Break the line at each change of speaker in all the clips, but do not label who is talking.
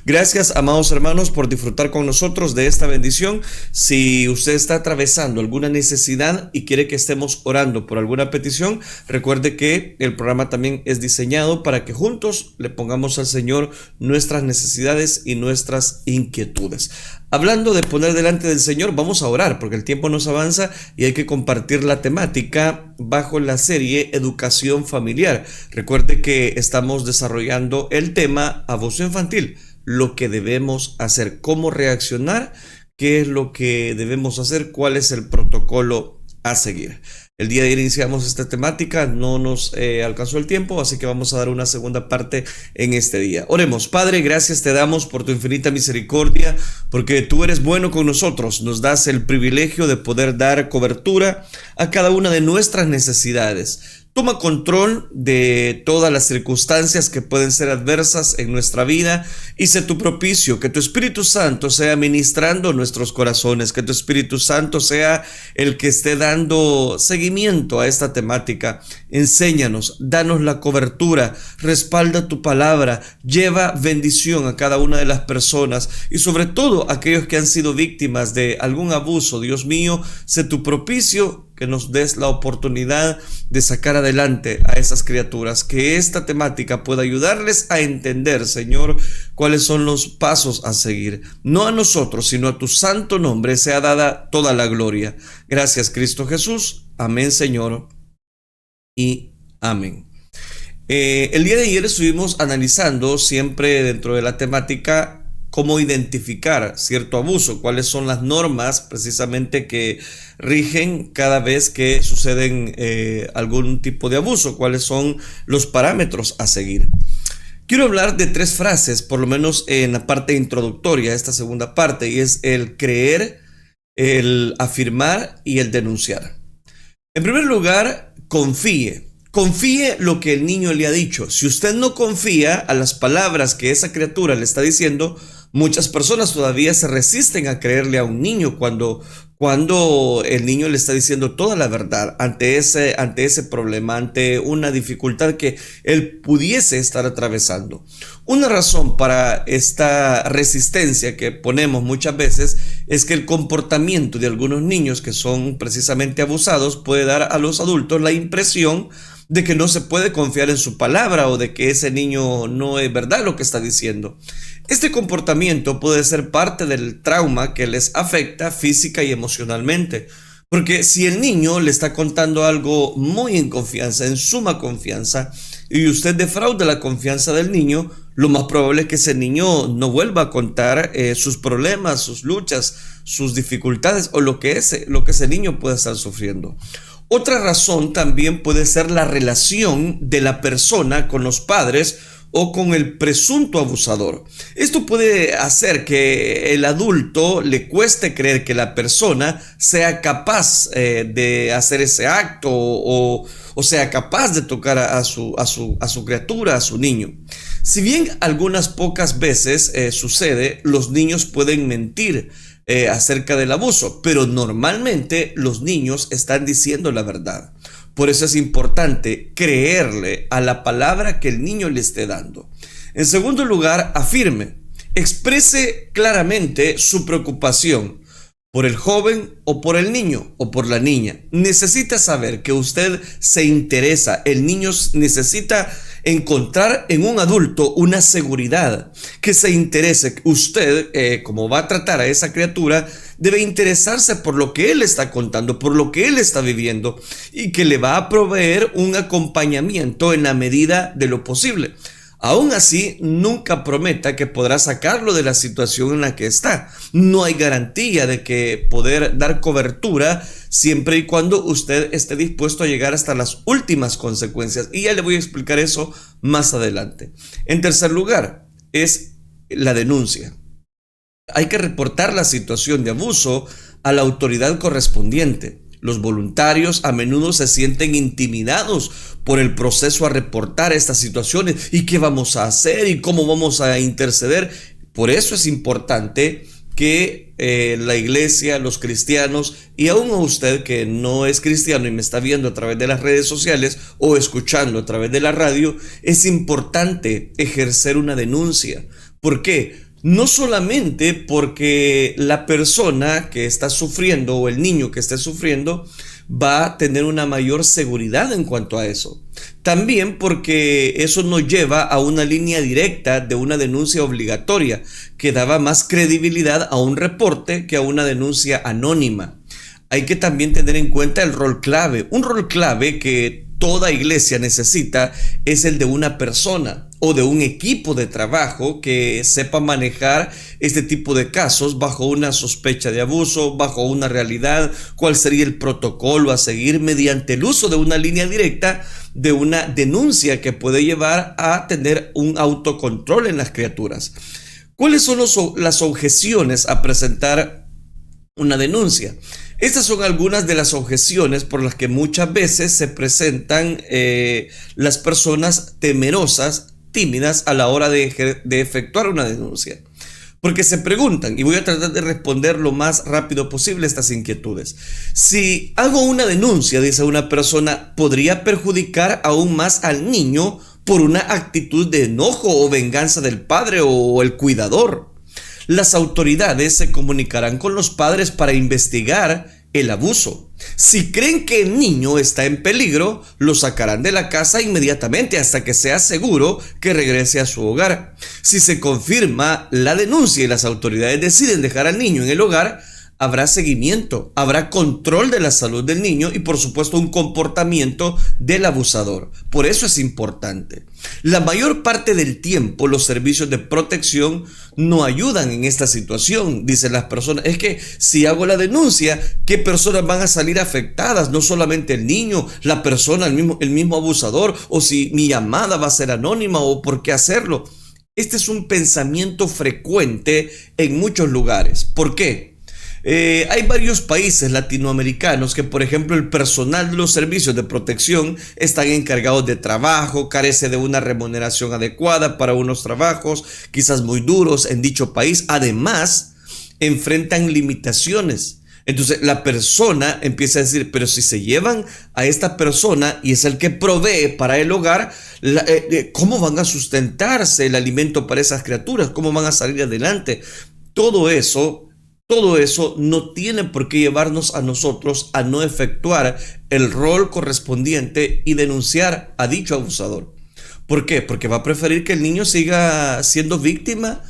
Gracias, amados hermanos, por disfrutar con nosotros de esta bendición. Si usted está atravesando alguna necesidad y quiere que estemos orando por alguna petición, recuerde que el programa también es diseñado para que juntos le pongamos al Señor nuestras necesidades y nuestras inquietudes. Hablando de poner delante del Señor, vamos a orar porque el tiempo nos avanza y hay que compartir la temática bajo la serie Educación Familiar. Recuerde que estamos desarrollando el tema abuso infantil, lo que debemos hacer, cómo reaccionar, qué es lo que debemos hacer, cuál es el protocolo a seguir. El día de ayer iniciamos esta temática, no nos alcanzó el tiempo, así que vamos a dar una segunda parte en este día. Oremos. Padre, gracias te damos por tu infinita misericordia, porque tú eres bueno con nosotros, nos das el privilegio de poder dar cobertura a cada una de nuestras necesidades. Toma control de todas las circunstancias que pueden ser adversas en nuestra vida y sé tu propicio, que tu Espíritu Santo sea ministrando nuestros corazones, que tu Espíritu Santo sea el que esté dando seguimiento a esta temática. Enséñanos, danos la cobertura, respalda tu palabra, lleva bendición a cada una de las personas y sobre todo a aquellos que han sido víctimas de algún abuso. Dios mío, sé tu propicio, que nos des la oportunidad de sacar adelante a esas criaturas, que esta temática pueda ayudarles a entender, Señor, cuáles son los pasos a seguir. No a nosotros, sino a tu santo nombre sea dada toda la gloria. Gracias, Cristo Jesús. Amén, Señor, y amén. El día de ayer estuvimos analizando, siempre dentro de la temática, cómo identificar cierto abuso, cuáles son las normas precisamente que rigen cada vez que suceden algún tipo de abuso, cuáles son los parámetros a seguir. Quiero hablar de 3 frases, por lo menos en la parte introductoria, esta segunda parte, y es el creer, el afirmar y el denunciar. En primer lugar, confíe. Confíe lo que el niño le ha dicho. Si usted no confía a las palabras que esa criatura le está diciendo, muchas personas todavía se resisten a creerle a un niño cuando el niño le está diciendo toda la verdad ante ese problema, ante una dificultad que él pudiese estar atravesando. Una razón para esta resistencia que ponemos muchas veces es que el comportamiento de algunos niños que son precisamente abusados puede dar a los adultos la impresión de que no se puede confiar en su palabra o de que ese niño no es verdad lo que está diciendo. Este comportamiento puede ser parte del trauma que les afecta física y emocionalmente, porque si el niño le está contando algo muy en confianza, en suma confianza, y usted defrauda la confianza del niño, lo más probable es que ese niño no vuelva a contar sus problemas, sus luchas, sus dificultades o lo que ese niño puede estar sufriendo. Otra razón también puede ser la relación de la persona con los padres o con el presunto abusador. Esto puede hacer que el adulto le cueste creer que la persona sea capaz de hacer ese acto o sea capaz de tocar a su criatura, a su niño. Si bien algunas pocas veces sucede, los niños pueden mentir acerca del abuso, pero normalmente los niños están diciendo la verdad. Por eso es importante creerle a la palabra que el niño le esté dando. En segundo lugar, afirme, exprese claramente su preocupación por el joven o por el niño o por la niña. Necesita saber que usted se interesa, el niño necesita encontrar en un adulto una seguridad, que se interese. Usted, como va a tratar a esa criatura, debe interesarse por lo que él está contando, por lo que él está viviendo y que le va a proveer un acompañamiento en la medida de lo posible. Aún así, nunca prometa que podrá sacarlo de la situación en la que está. No hay garantía de que poder dar cobertura siempre y cuando usted esté dispuesto a llegar hasta las últimas consecuencias. Y ya le voy a explicar eso más adelante. En tercer lugar, es la denuncia. Hay que reportar la situación de abuso a la autoridad correspondiente. Los voluntarios a menudo se sienten intimidados por el proceso a reportar estas situaciones. ¿Y qué vamos a hacer? ¿Y cómo vamos a interceder? Por eso es importante que la iglesia, los cristianos y aún a usted que no es cristiano y me está viendo a través de las redes sociales o escuchando a través de la radio, es importante ejercer una denuncia. ¿Por qué? No solamente porque la persona que está sufriendo o el niño que esté sufriendo va a tener una mayor seguridad en cuanto a eso. También porque eso nos lleva a una línea directa de una denuncia obligatoria que daba más credibilidad a un reporte que a una denuncia anónima. Hay que también tener en cuenta el rol clave. Un rol clave que toda iglesia necesita es el de una persona o de un equipo de trabajo que sepa manejar este tipo de casos bajo una sospecha de abuso, bajo una realidad, cuál sería el protocolo a seguir mediante el uso de una línea directa de una denuncia que puede llevar a tener un autocontrol en las criaturas. ¿Cuáles son las objeciones a presentar una denuncia? Estas son algunas de las objeciones por las que muchas veces se presentan las personas temerosas, tímidas a la hora de efectuar una denuncia. Porque se preguntan, y voy a tratar de responder lo más rápido posible a estas inquietudes. Si hago una denuncia, dice una persona, ¿podría perjudicar aún más al niño por una actitud de enojo o venganza del padre o el cuidador? Las autoridades se comunicarán con los padres para investigar el abuso. Si creen que el niño está en peligro, lo sacarán de la casa inmediatamente hasta que sea seguro que regrese a su hogar. Si se confirma la denuncia y las autoridades deciden dejar al niño en el hogar, habrá seguimiento, habrá control de la salud del niño y por supuesto un comportamiento del abusador. Por eso es importante. La mayor parte del tiempo los servicios de protección no ayudan en esta situación, dicen las personas. Es que si hago la denuncia, ¿qué personas van a salir afectadas? No solamente el niño, la persona, el mismo abusador, o si mi llamada va a ser anónima o por qué hacerlo. Este es un pensamiento frecuente en muchos lugares. ¿Por qué? Hay varios países latinoamericanos que, por ejemplo, el personal de los servicios de protección están encargados de trabajo, carece de una remuneración adecuada para unos trabajos, quizás muy duros en dicho país. Además, enfrentan limitaciones. Entonces la persona empieza a decir, pero si se llevan a esta persona y es el que provee para el hogar, ¿cómo van a sustentarse el alimento para esas criaturas? ¿Cómo van a salir adelante? Todo eso no tiene por qué llevarnos a nosotros a no efectuar el rol correspondiente y denunciar a dicho abusador. ¿Por qué? Porque va a preferir que el niño siga siendo víctima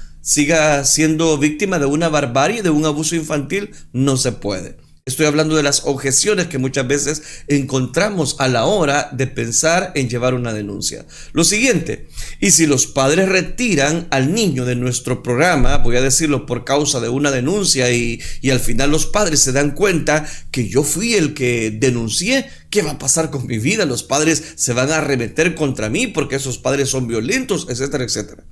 de una barbarie, de un abuso infantil. No se puede. Estoy hablando de las objeciones que muchas veces encontramos a la hora de pensar en llevar una denuncia. Lo siguiente, y si los padres retiran al niño de nuestro programa, voy a decirlo por causa de una denuncia y al final los padres se dan cuenta que yo fui el que denuncié, ¿qué va a pasar con mi vida? Los padres se van a arremeter contra mí porque esos padres son violentos, etcétera, etcétera.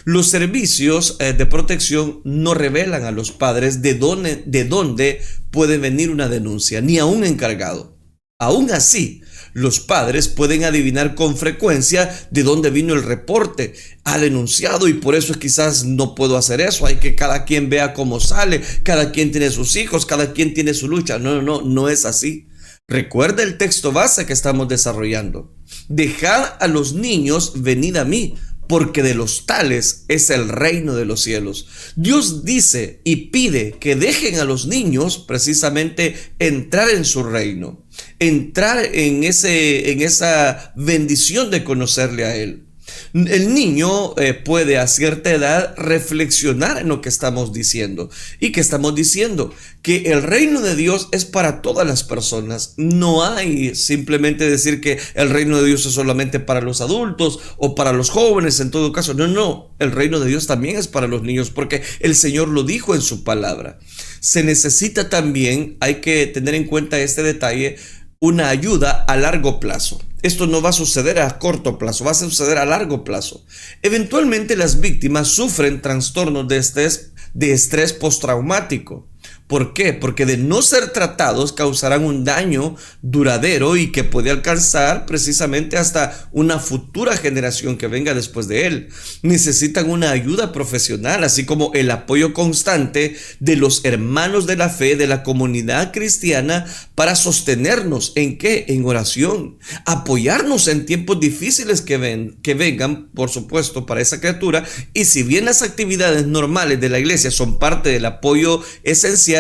Los servicios de protección no revelan a los padres de dónde puede venir una denuncia, ni a un encargado. Aún así, los padres pueden adivinar con frecuencia de dónde vino el reporte. Ha denunciado y por eso quizás no puedo hacer eso. Hay que cada quien vea cómo sale, cada quien tiene sus hijos, cada quien tiene su lucha. No es así. Recuerda el texto base que estamos desarrollando. Dejad a los niños, venid a mí, porque de los tales es el reino de los cielos. Dios dice y pide que dejen a los niños precisamente entrar en su reino, entrar en esa bendición de conocerle a Él. El niño puede a cierta edad reflexionar en lo que estamos diciendo. ¿Y qué estamos diciendo? Que el reino de Dios es para todas las personas. No hay simplemente decir que el reino de Dios es solamente para los adultos o para los jóvenes en todo caso. No, el reino de Dios también es para los niños porque el Señor lo dijo en su palabra. Se necesita también, hay que tener en cuenta este detalle, una ayuda a largo plazo. Esto no va a suceder a corto plazo, va a suceder a largo plazo. Eventualmente las víctimas sufren trastornos de estrés postraumático. ¿Por qué? Porque de no ser tratados causarán un daño duradero y que puede alcanzar precisamente hasta una futura generación que venga después de él. Necesitan una ayuda profesional, así como el apoyo constante de los hermanos de la fe de la comunidad cristiana para sostenernos ¿en qué? En oración, apoyarnos en tiempos difíciles que vengan, por supuesto, para esa criatura. Y si bien las actividades normales de la iglesia son parte del apoyo esencial,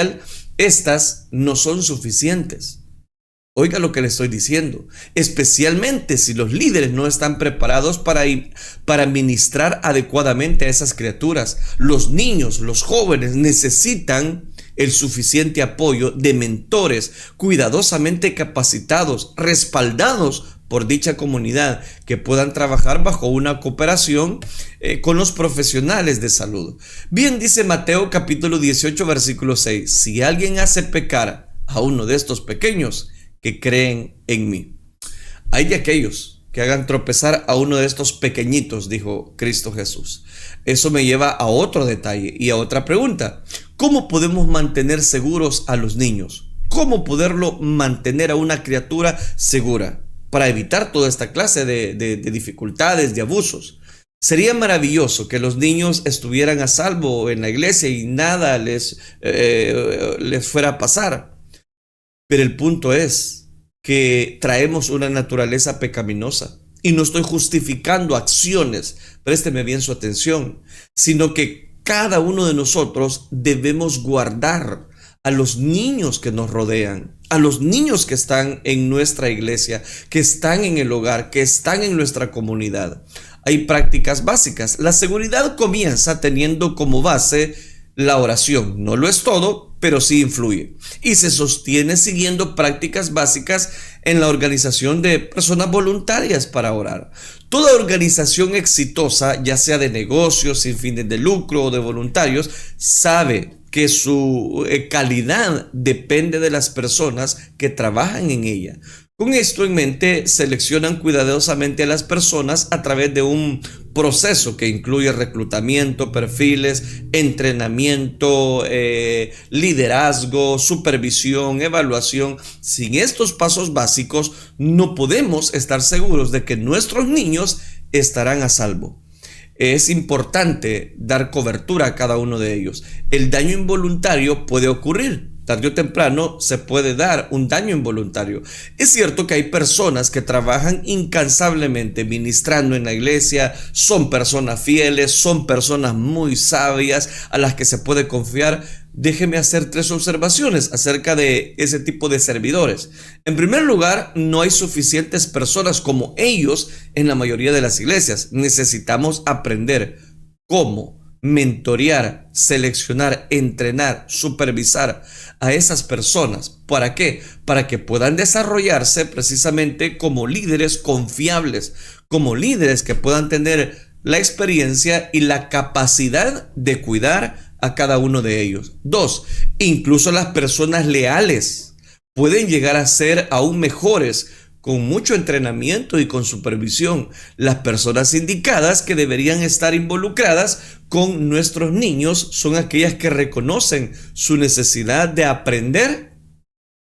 estas no son suficientes. Oiga lo que le estoy diciendo, especialmente si los líderes no están preparados para ministrar adecuadamente a esas criaturas. Los niños, los jóvenes necesitan el suficiente apoyo de mentores cuidadosamente capacitados, respaldados por dicha comunidad, que puedan trabajar bajo una cooperación con los profesionales de salud. Bien dice Mateo capítulo 18 versículo 6, si alguien hace pecar a uno de estos pequeños que creen en mí. Hay de aquellos que hagan tropezar a uno de estos pequeñitos, dijo Cristo Jesús. Eso me lleva a otro detalle y a otra pregunta. ¿Cómo podemos mantener seguros a los niños? ¿Cómo poderlo mantener a una criatura segura para evitar toda esta clase de dificultades, de abusos? Sería maravilloso que los niños estuvieran a salvo en la iglesia y nada les fuera a pasar. Pero el punto es que traemos una naturaleza pecaminosa. Y no estoy justificando acciones, présteme bien su atención, sino que cada uno de nosotros debemos guardar a los niños que nos rodean, a los niños que están en nuestra iglesia, que están en el hogar, que están en nuestra comunidad. Hay prácticas básicas. La seguridad comienza teniendo como base la oración. No lo es todo, pero sí influye. Y se sostiene siguiendo prácticas básicas en la organización de personas voluntarias para orar. Toda organización exitosa, ya sea de negocios sin fines de lucro o de voluntarios, sabe que su calidad depende de las personas que trabajan en ella. Con esto en mente, seleccionan cuidadosamente a las personas a través de un proceso que incluye reclutamiento, perfiles, entrenamiento, liderazgo, supervisión, evaluación. Sin estos pasos básicos, no podemos estar seguros de que nuestros niños estarán a salvo. Es importante dar cobertura a cada uno de ellos. El daño involuntario puede ocurrir. Tarde o temprano se puede dar un daño involuntario. Es cierto que hay personas que trabajan incansablemente ministrando en la iglesia, son personas fieles, son personas muy sabias a las que se puede confiar. Déjeme hacer 3 observaciones acerca de ese tipo de servidores. En primer lugar, no hay suficientes personas como ellos en la mayoría de las iglesias. Necesitamos aprender cómo mentorear, seleccionar, entrenar, supervisar a esas personas. ¿Para qué? Para que puedan desarrollarse precisamente como líderes confiables, como líderes que puedan tener la experiencia y la capacidad de cuidar a cada uno de ellos. 2, incluso las personas leales pueden llegar a ser aún mejores con mucho entrenamiento y con supervisión. Las personas indicadas que deberían estar involucradas con nuestros niños son aquellas que reconocen su necesidad de aprender,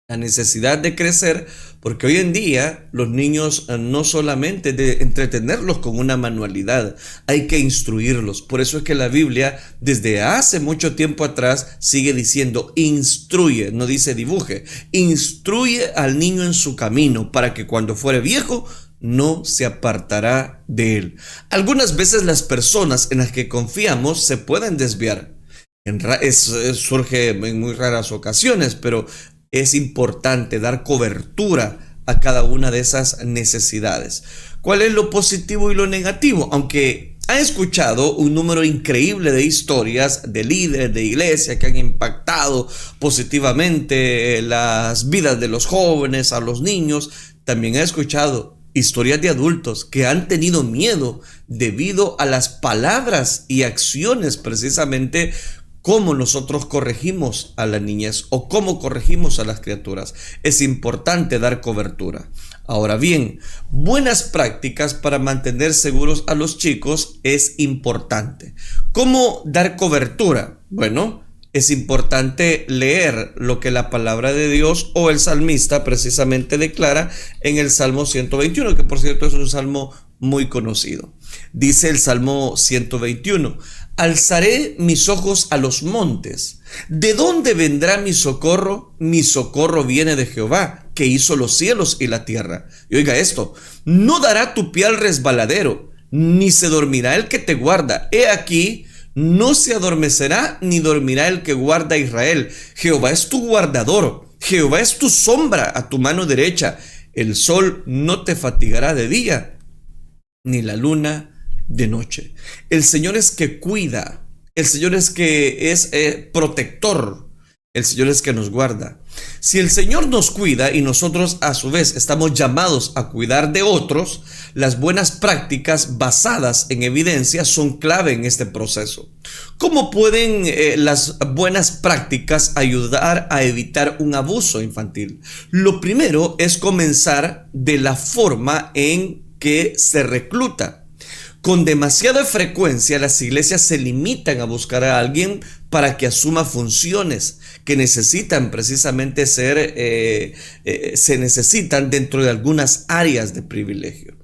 la necesidad de crecer, porque hoy en día los niños no solamente de entretenerlos con una manualidad, hay que instruirlos. Por eso es que la Biblia desde hace mucho tiempo atrás sigue diciendo instruye, no dice dibuje, instruye al niño en su camino para que cuando fuere viejo no se apartará de él. Algunas veces las personas en las que confiamos se pueden desviar. Surge en muy raras ocasiones, pero es importante dar cobertura a cada una de esas necesidades. ¿Cuál es lo positivo y lo negativo? Aunque ha escuchado un número increíble de historias de líderes de iglesia que han impactado positivamente las vidas de los jóvenes, a los niños, también he escuchado historias de adultos que han tenido miedo debido a las palabras y acciones precisamente cómo nosotros corregimos a la niñez o cómo corregimos a las criaturas. Es importante dar cobertura. Ahora bien, buenas prácticas para mantener seguros a los chicos es importante. ¿Cómo dar cobertura? Bueno, Es importante leer lo que la palabra de Dios o el salmista precisamente declara en el Salmo 121, que por cierto es un salmo muy conocido. Dice el Salmo 121: alzaré mis ojos a los montes. ¿De dónde vendrá mi socorro? Mi socorro viene de Jehová, que hizo los cielos y la tierra. Y oiga esto: no dará tu pie al resbaladero, ni se dormirá el que te guarda. He aquí, no se adormecerá ni dormirá el que guarda a Israel. Jehová es tu guardador, Jehová es tu sombra a tu mano derecha. El sol no te fatigará de día, ni la luna de noche. El Señor es que cuida, el Señor es que es protector, el Señor es que nos guarda. Si el Señor nos cuida y nosotros a su vez estamos llamados a cuidar de otros, las buenas prácticas basadas en evidencia son clave en este proceso. ¿Cómo pueden las buenas prácticas ayudar a evitar un abuso infantil? Lo primero es comenzar de la forma en que se recluta. Con demasiada frecuencia las iglesias se limitan a buscar a alguien para que asuma funciones que necesitan precisamente se necesitan dentro de algunas áreas de privilegio.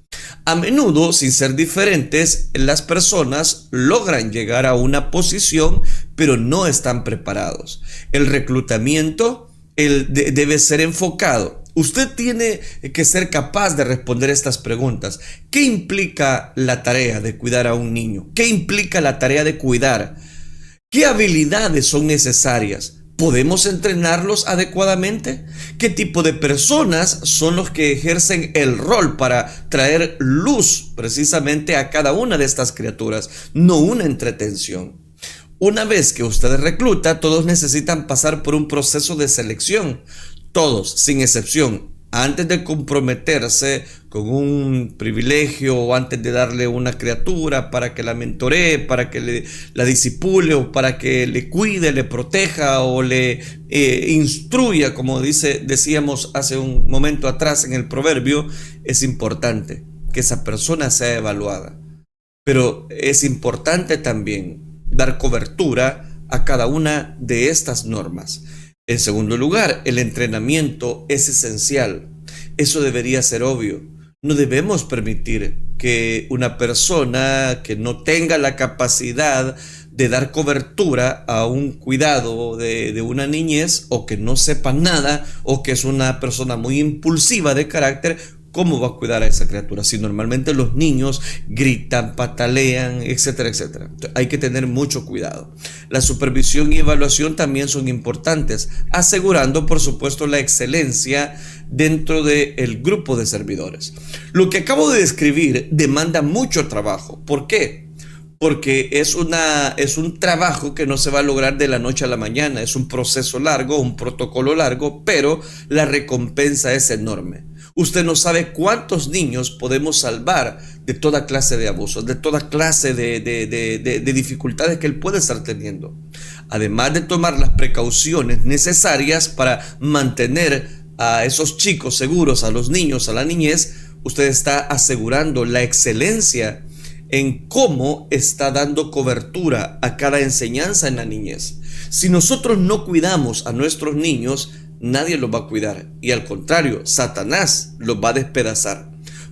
A menudo, sin ser diferentes, las personas logran llegar a una posición, pero no están preparados. El reclutamiento debe ser enfocado. Usted tiene que ser capaz de responder estas preguntas. ¿Qué implica la tarea de cuidar a un niño? ¿Qué implica la tarea de cuidar? ¿Qué habilidades son necesarias? ¿Podemos entrenarlos adecuadamente? ¿Qué tipo de personas son los que ejercen el rol para traer luz precisamente a cada una de estas criaturas? No una entretención. Una vez que usted recluta, todos necesitan pasar por un proceso de selección. Todos, sin excepción, antes de comprometerse con un privilegio o antes de darle una criatura para que la mentoree, para que la disipule o para que le cuide, le proteja o le instruya, como decíamos hace un momento atrás en el proverbio, es importante que esa persona sea evaluada. Pero es importante también dar cobertura a cada una de estas normas. En segundo lugar, el entrenamiento es esencial. Eso debería ser obvio. No debemos permitir que una persona que no tenga la capacidad de dar cobertura a un cuidado de una niñez, o que no sepa nada, o que es una persona muy impulsiva de carácter, ¿cómo va a cuidar a esa criatura? Si normalmente los niños gritan, patalean, etcétera, etcétera. Hay que tener mucho cuidado. La supervisión y evaluación también son importantes, asegurando, por supuesto, la excelencia dentro del grupo de servidores. Lo que acabo de describir demanda mucho trabajo. ¿Por qué? Porque es un trabajo que no se va a lograr de la noche a la mañana. Es un proceso largo, un protocolo largo, pero la recompensa es enorme. Usted no sabe cuántos niños podemos salvar de toda clase de abusos, de toda clase de dificultades que él puede estar teniendo. Además de tomar las precauciones necesarias para mantener a esos chicos seguros, a los niños, a la niñez, usted está asegurando la excelencia en cómo está dando cobertura a cada enseñanza en la niñez. Si nosotros no cuidamos a nuestros niños, nadie los va a cuidar, y al contrario, Satanás los va a despedazar.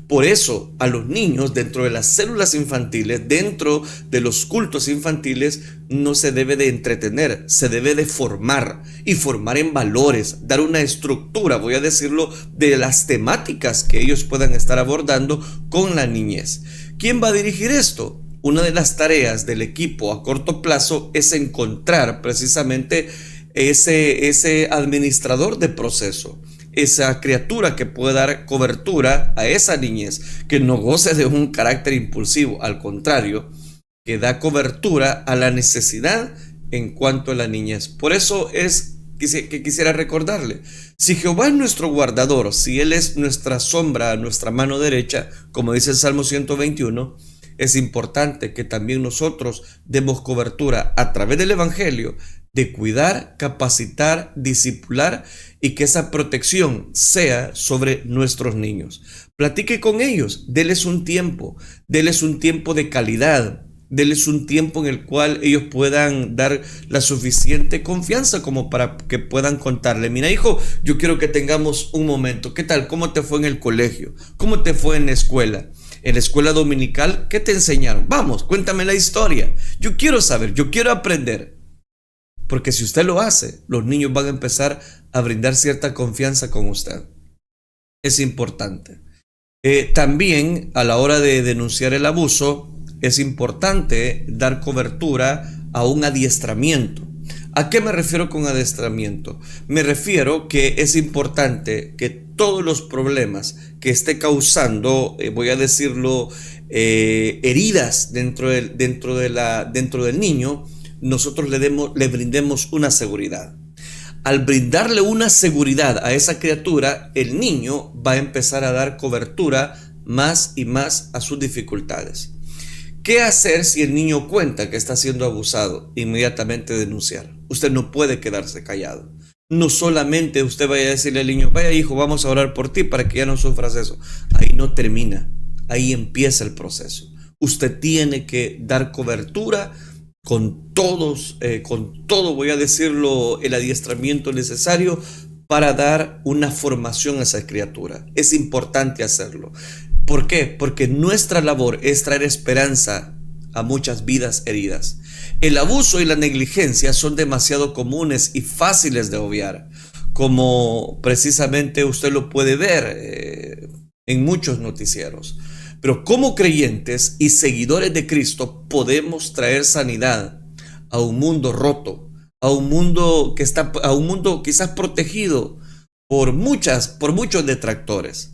Por eso, a los niños dentro de las células infantiles, dentro de los cultos infantiles, no se debe de entretener, se debe de formar, y formar en valores, dar una estructura, voy a decirlo, de las temáticas que ellos puedan estar abordando con la niñez. ¿Quién va a dirigir esto? Una de las tareas del equipo a corto plazo es encontrar precisamente ese administrador de proceso, esa criatura que puede dar cobertura a esa niñez, que no goce de un carácter impulsivo, al contrario, que da cobertura a la necesidad en cuanto a la niñez. Por eso es que quisiera recordarle, si Jehová es nuestro guardador, si Él es nuestra sombra, nuestra mano derecha, como dice el Salmo 121, es importante que también nosotros demos cobertura a través del Evangelio, de cuidar, capacitar, discipular, y que esa protección sea sobre nuestros niños. Platique con ellos, déles un tiempo de calidad. Deles un tiempo en el cual ellos puedan dar la suficiente confianza como para que puedan contarle: mira, hijo, yo quiero que tengamos un momento. ¿Qué tal? ¿Cómo te fue en el colegio? ¿Cómo te fue en la escuela? En la escuela dominical, ¿qué te enseñaron? Vamos, cuéntame la historia. Yo quiero saber, yo quiero aprender. Porque si usted lo hace, los niños van a empezar a brindar cierta confianza con usted. Es importante. También a la hora de denunciar el abuso, es importante dar cobertura a un adiestramiento. ¿A qué me refiero con adiestramiento? Me refiero que es importante que todos los problemas que esté causando, voy a decirlo, heridas dentro del niño, nosotros le brindemos una seguridad. Al brindarle una seguridad a esa criatura, el niño va a empezar a dar cobertura más y más a sus dificultades. ¿Qué hacer si el niño cuenta que está siendo abusado? Inmediatamente denunciar. Usted no puede quedarse callado. No solamente usted vaya a decirle al niño: vaya, hijo, vamos a orar por ti para que ya no sufras eso. Ahí no termina, ahí empieza el proceso. Usted tiene que dar cobertura con todo, voy a decirlo, el adiestramiento necesario para dar una formación a esa criatura. Es importante hacerlo. ¿Por qué? Porque nuestra labor es traer esperanza a muchas vidas heridas. El abuso y la negligencia son demasiado comunes y fáciles de obviar, como precisamente usted lo puede ver en muchos noticieros. Pero como creyentes y seguidores de Cristo podemos traer sanidad a un mundo roto, a un mundo quizás protegido por muchos detractores.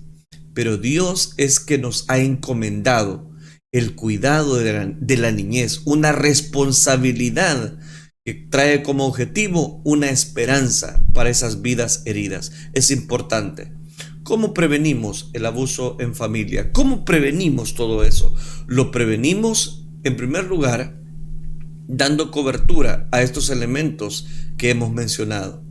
Pero Dios es que nos ha encomendado el cuidado de la niñez, una responsabilidad que trae como objetivo una esperanza para esas vidas heridas. Es importante. ¿Cómo prevenimos el abuso en familia? ¿Cómo prevenimos todo eso? Lo prevenimos, en primer lugar, dando cobertura a estos elementos que hemos mencionado.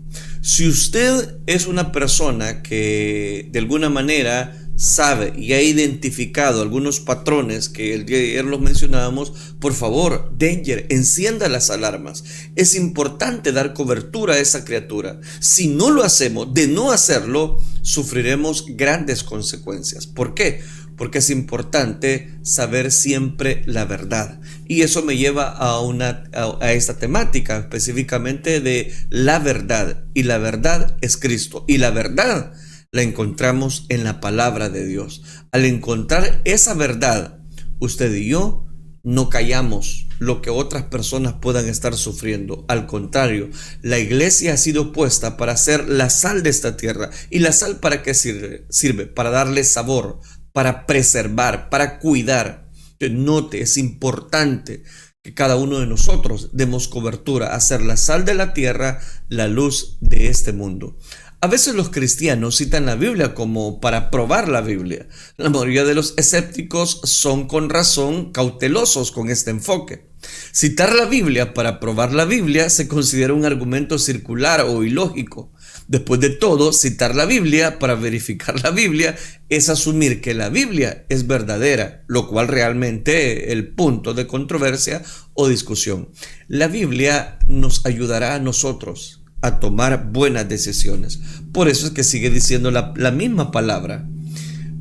Si usted es una persona que de alguna manera sabe y ha identificado algunos patrones que el día de ayer los mencionábamos, por favor, danger, encienda las alarmas. Es importante dar cobertura a esa criatura. Si no lo hacemos, de no hacerlo, sufriremos grandes consecuencias. ¿Por qué? Porque es importante saber siempre la verdad. Y eso me lleva a esta temática específicamente de la verdad. Y la verdad es Cristo. Y la verdad la encontramos en la palabra de Dios. Al encontrar esa verdad, usted y yo no callamos lo que otras personas puedan estar sufriendo. Al contrario, la iglesia ha sido puesta para ser la sal de esta tierra. ¿Y la sal para qué sirve? Sirve para darle sabor, para preservar, para cuidar. Note, es importante que cada uno de nosotros demos cobertura a ser la sal de la tierra, la luz de este mundo. A veces los cristianos citan la Biblia como para probar la Biblia. La mayoría de los escépticos son con razón cautelosos con este enfoque. Citar la Biblia para probar la Biblia se considera un argumento circular o ilógico. Después de todo, citar la Biblia para verificar la Biblia es asumir que la Biblia es verdadera, lo cual realmente es el punto de controversia o discusión. La Biblia nos ayudará a nosotros a tomar buenas decisiones. Por eso es que sigue diciendo la misma palabra.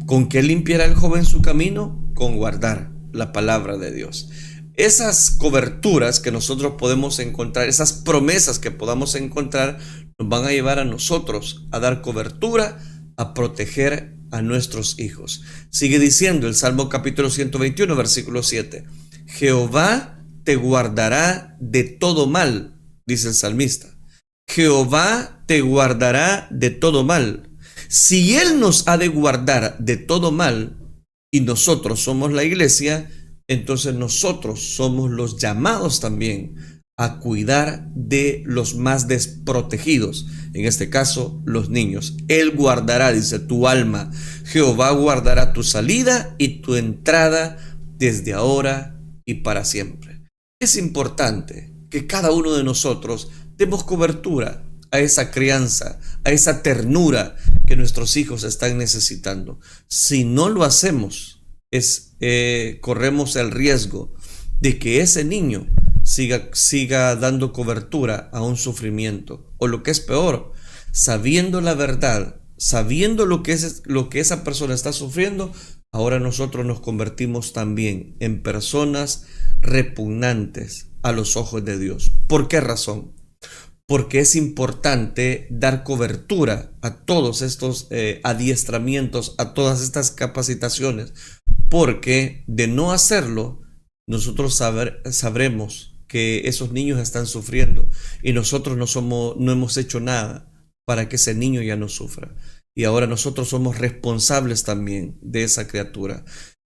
¿Con qué limpiará el joven su camino? Con guardar la palabra de Dios. Esas coberturas que nosotros podemos encontrar, esas promesas que podamos encontrar, nos van a llevar a nosotros a dar cobertura, a proteger a nuestros hijos. Sigue diciendo el Salmo capítulo 121, versículo 7. Jehová te guardará de todo mal, dice el salmista. Jehová te guardará de todo mal. Si Él nos ha de guardar de todo mal y nosotros somos la iglesia, entonces nosotros somos los llamados también a cuidar de los más desprotegidos, en este caso los niños. Él guardará, dice, tu alma. Jehová guardará tu salida y tu entrada desde ahora y para siempre. Es importante que cada uno de nosotros demos cobertura a esa crianza, a esa ternura que nuestros hijos están necesitando. Si no lo hacemos, corremos el riesgo de que ese niño siga dando cobertura a un sufrimiento, o lo que es peor, sabiendo la verdad, sabiendo lo que esa persona está sufriendo, ahora nosotros nos convertimos también en personas repugnantes a los ojos de Dios. ¿Por qué razón? Porque es importante dar cobertura a todos estos adiestramientos, a todas estas capacitaciones, porque de no hacerlo, nosotros sabremos que esos niños están sufriendo y nosotros no hemos hecho nada para que ese niño ya no sufra. Y ahora nosotros somos responsables también de esa criatura.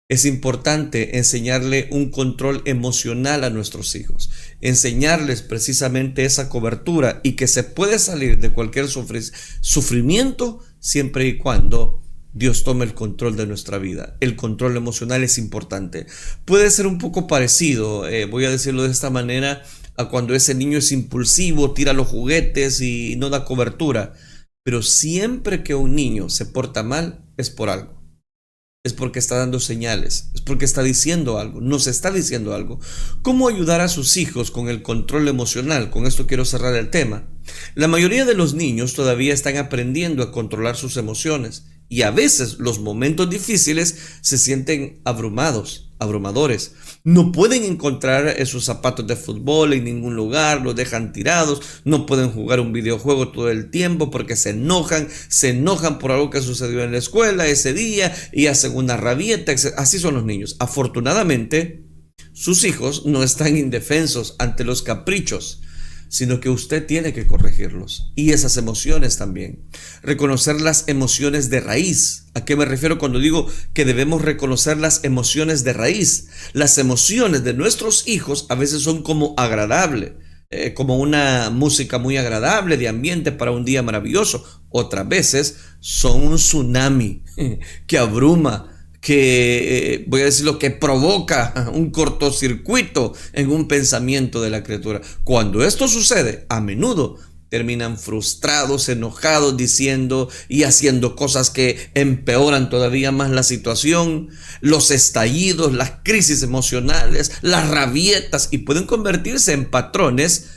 Es importante enseñarle un control emocional a nuestros hijos, enseñarles precisamente esa cobertura y que se puede salir de cualquier sufrimiento siempre y cuando Dios tome el control de nuestra vida. El control emocional es importante. Puede ser un poco parecido, voy a decirlo de esta manera, a cuando ese niño es impulsivo, tira los juguetes y no da cobertura. Pero siempre que un niño se porta mal, es por algo. Es porque está dando señales, es porque está diciendo algo, nos está diciendo algo. ¿Cómo ayudar a sus hijos con el control emocional? Con esto quiero cerrar el tema. La mayoría de los niños todavía están aprendiendo a controlar sus emociones y a veces los momentos difíciles se sienten abrumadores. No pueden encontrar sus zapatos de fútbol en ningún lugar, los dejan tirados, no pueden jugar un videojuego todo el tiempo porque se enojan por algo que sucedió en la escuela ese día y hacen una rabieta. Así son los niños. Afortunadamente, sus hijos no están indefensos ante los caprichos, sino que usted tiene que corregirlos. Y esas emociones también. Reconocer las emociones de raíz. ¿A qué me refiero cuando digo que debemos reconocer las emociones de raíz? Las emociones de nuestros hijos a veces son como agradable, como una música muy agradable de ambiente para un día maravilloso. Otras veces son un tsunami que abruma, que voy a decirlo, que provoca un cortocircuito en un pensamiento de la criatura. Cuando esto sucede, a menudo terminan frustrados, enojados, diciendo y haciendo cosas que empeoran todavía más la situación, los estallidos, las crisis emocionales, las rabietas, y pueden convertirse en patrones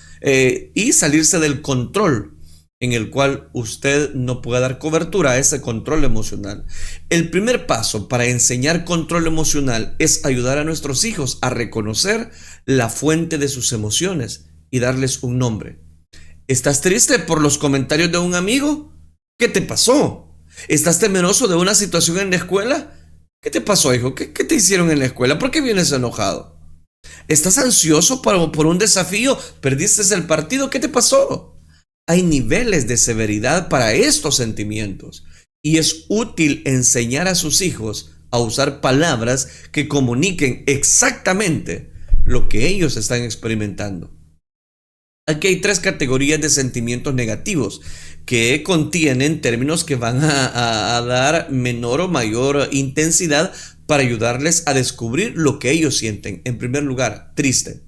y salirse del control en el cual usted no puede dar cobertura a ese control emocional. El primer paso para enseñar control emocional es ayudar a nuestros hijos a reconocer la fuente de sus emociones y darles un nombre. ¿Estás triste por los comentarios de un amigo? ¿Qué te pasó? ¿Estás temeroso de una situación en la escuela? ¿Qué te pasó, hijo? ¿Qué te hicieron en la escuela? ¿Por qué vienes enojado? ¿Estás ansioso por un desafío? ¿Perdiste el partido? ¿Qué te pasó? Hay niveles de severidad para estos sentimientos y es útil enseñar a sus hijos a usar palabras que comuniquen exactamente lo que ellos están experimentando. Aquí hay 3 categorías de sentimientos negativos que contienen términos que van a dar menor o mayor intensidad para ayudarles a descubrir lo que ellos sienten. En primer lugar, triste,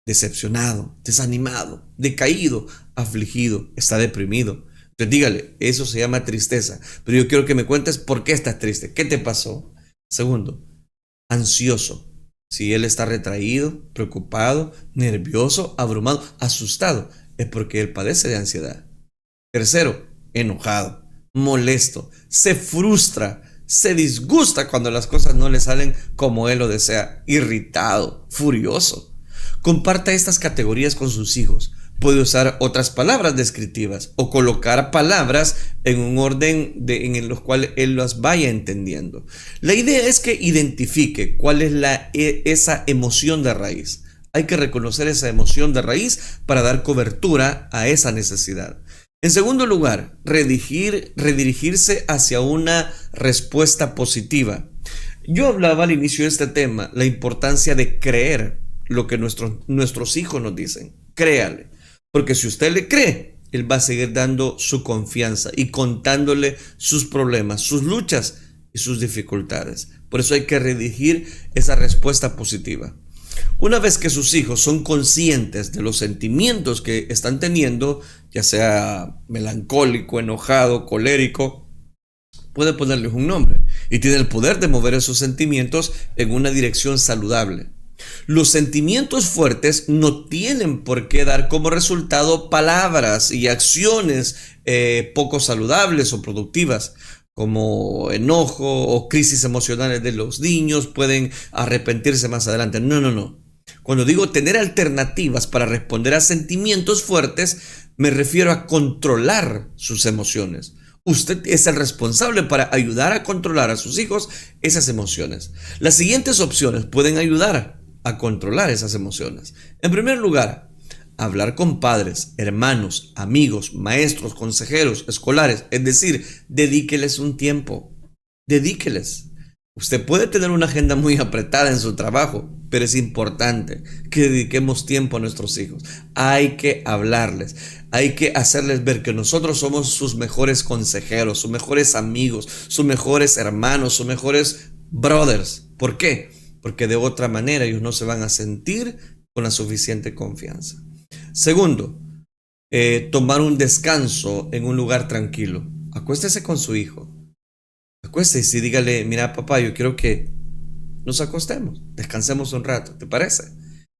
decepcionado, desanimado, decaído, afligido, está deprimido. Entonces dígale, eso se llama tristeza. Pero yo quiero que me cuentes por qué estás triste, qué te pasó. Segundo, ansioso. Si él está retraído, preocupado, nervioso, abrumado, asustado, es porque él padece de ansiedad. Tercero, enojado, molesto, se frustra, se disgusta cuando las cosas no le salen como él lo desea, irritado, furioso. Comparta estas categorías con sus hijos. Puede usar otras palabras descriptivas o colocar palabras en un orden en los cuales él las vaya entendiendo. La idea es que identifique cuál es esa emoción de raíz. Hay que reconocer esa emoción de raíz para dar cobertura a esa necesidad. En segundo lugar, redirigirse hacia una respuesta positiva. Yo hablaba al inicio de este tema, la importancia de creer lo que nuestros hijos nos dicen. Créale. Porque si usted le cree, él va a seguir dando su confianza y contándole sus problemas, sus luchas y sus dificultades. Por eso hay que redirigir esa respuesta positiva. Una vez que sus hijos son conscientes de los sentimientos que están teniendo, ya sea melancólico, enojado, colérico, puede ponerles un nombre y tiene el poder de mover esos sentimientos en una dirección saludable. Los sentimientos fuertes no tienen por qué dar como resultado palabras y acciones poco saludables o productivas, como enojo o crisis emocionales de los niños, pueden arrepentirse más adelante. No, no, no. Cuando digo tener alternativas para responder a sentimientos fuertes, me refiero a controlar sus emociones. Usted es el responsable para ayudar a controlar a sus hijos esas emociones. Las siguientes opciones pueden ayudar a controlar esas emociones. En primer lugar, hablar con padres, hermanos, amigos, maestros, consejeros, escolares. Es decir, dedíqueles un tiempo. Dedíqueles. Usted puede tener una agenda muy apretada en su trabajo, pero es importante que dediquemos tiempo a nuestros hijos. Hay que hablarles, hay que hacerles ver que nosotros somos sus mejores consejeros, sus mejores amigos, sus mejores hermanos, sus mejores brothers. ¿Por qué? Porque de otra manera ellos no se van a sentir con la suficiente confianza. Segundo, tomar un descanso en un lugar tranquilo. Acuéstese con su hijo. Acuéstese y dígale: mira, papá, yo quiero que nos acostemos, descansemos un rato, ¿te parece?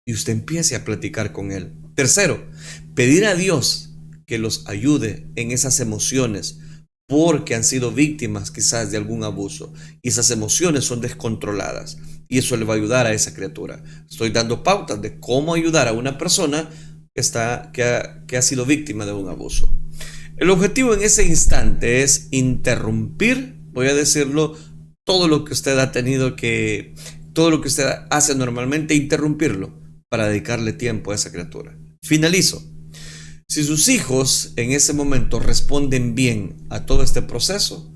Y usted empiece a platicar con él. Tercero, pedir a Dios que los ayude en esas emociones, porque han sido víctimas quizás de algún abuso y esas emociones son descontroladas, y eso le va a ayudar a esa criatura. Estoy dando pautas de cómo ayudar a una persona que ha sido víctima de un abuso. El objetivo en ese instante es interrumpir, voy a decirlo, todo lo que usted todo lo que usted hace normalmente, interrumpirlo para dedicarle tiempo a esa criatura. Finalizo. Si sus hijos en ese momento responden bien a todo este proceso,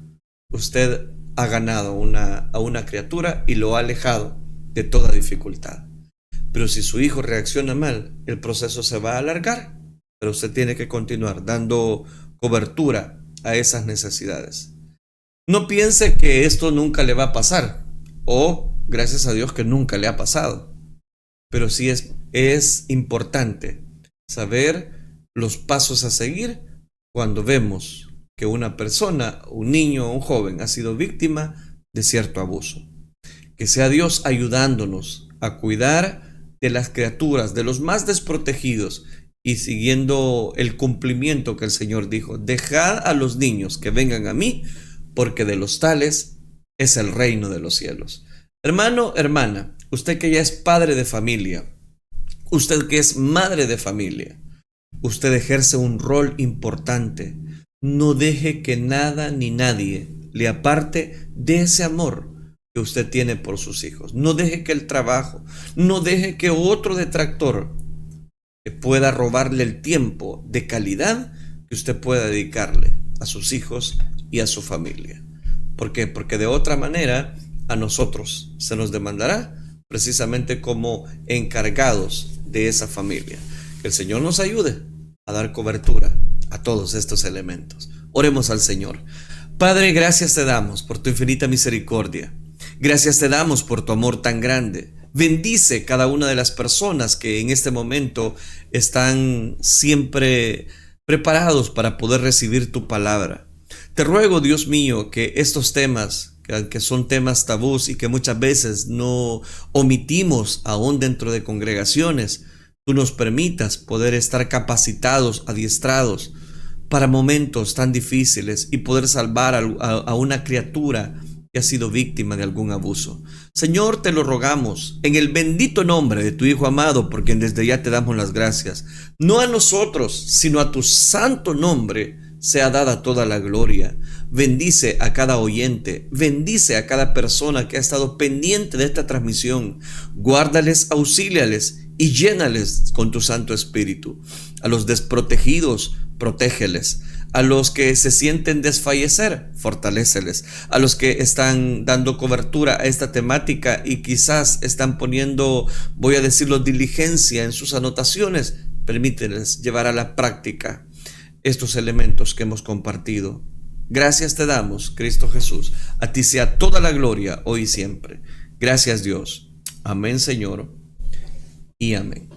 usted ha ganado a una criatura y lo ha alejado de toda dificultad. Pero si su hijo reacciona mal, el proceso se va a alargar, pero usted tiene que continuar dando cobertura a esas necesidades. No piense que esto nunca le va a pasar, o gracias a Dios que nunca le ha pasado, pero sí es importante saber los pasos a seguir cuando vemos que una persona, un niño o un joven ha sido víctima de cierto abuso. Que sea Dios ayudándonos a cuidar de las criaturas, de los más desprotegidos, y siguiendo el cumplimiento que el Señor dijo: dejad a los niños que vengan a mí, porque de los tales es el reino de los cielos. Hermano, hermana, usted que ya es padre de familia, usted que es madre de familia, usted ejerce un rol importante. No deje que nada ni nadie le aparte de ese amor que usted tiene por sus hijos. No deje que el trabajo, no deje que otro detractor pueda robarle el tiempo de calidad que usted pueda dedicarle a sus hijos y a su familia. ¿Por qué? Porque de otra manera a nosotros se nos demandará precisamente como encargados de esa familia. Que el Señor nos ayude a dar cobertura a todos estos elementos. Oremos al Señor. Padre, gracias te damos por tu infinita misericordia. Gracias te damos por tu amor tan grande. Bendice cada una de las personas que en este momento están siempre preparados para poder recibir tu palabra. Te ruego, Dios mío, que estos temas, que son temas tabús y que muchas veces no omitimos aún dentro de congregaciones, tú nos permitas poder estar capacitados, adiestrados para momentos tan difíciles y poder salvar a una criatura que ha sido víctima de algún abuso. Señor, te lo rogamos en el bendito nombre de tu Hijo amado, por quien desde ya te damos las gracias. No a nosotros, sino a tu santo nombre sea dada toda la gloria. Bendice a cada oyente, bendice a cada persona que ha estado pendiente de esta transmisión. Guárdales, auxíliales y llénales con tu Santo Espíritu. A los desprotegidos, protégeles. A los que se sienten desfallecer, fortaléceles. A los que están dando cobertura a esta temática y quizás están poniendo, voy a decirlo, diligencia en sus anotaciones, permíteles llevar a la práctica estos elementos que hemos compartido. Gracias te damos, Cristo Jesús. A ti sea toda la gloria, hoy y siempre. Gracias, Dios. Amén, Señor, y amén.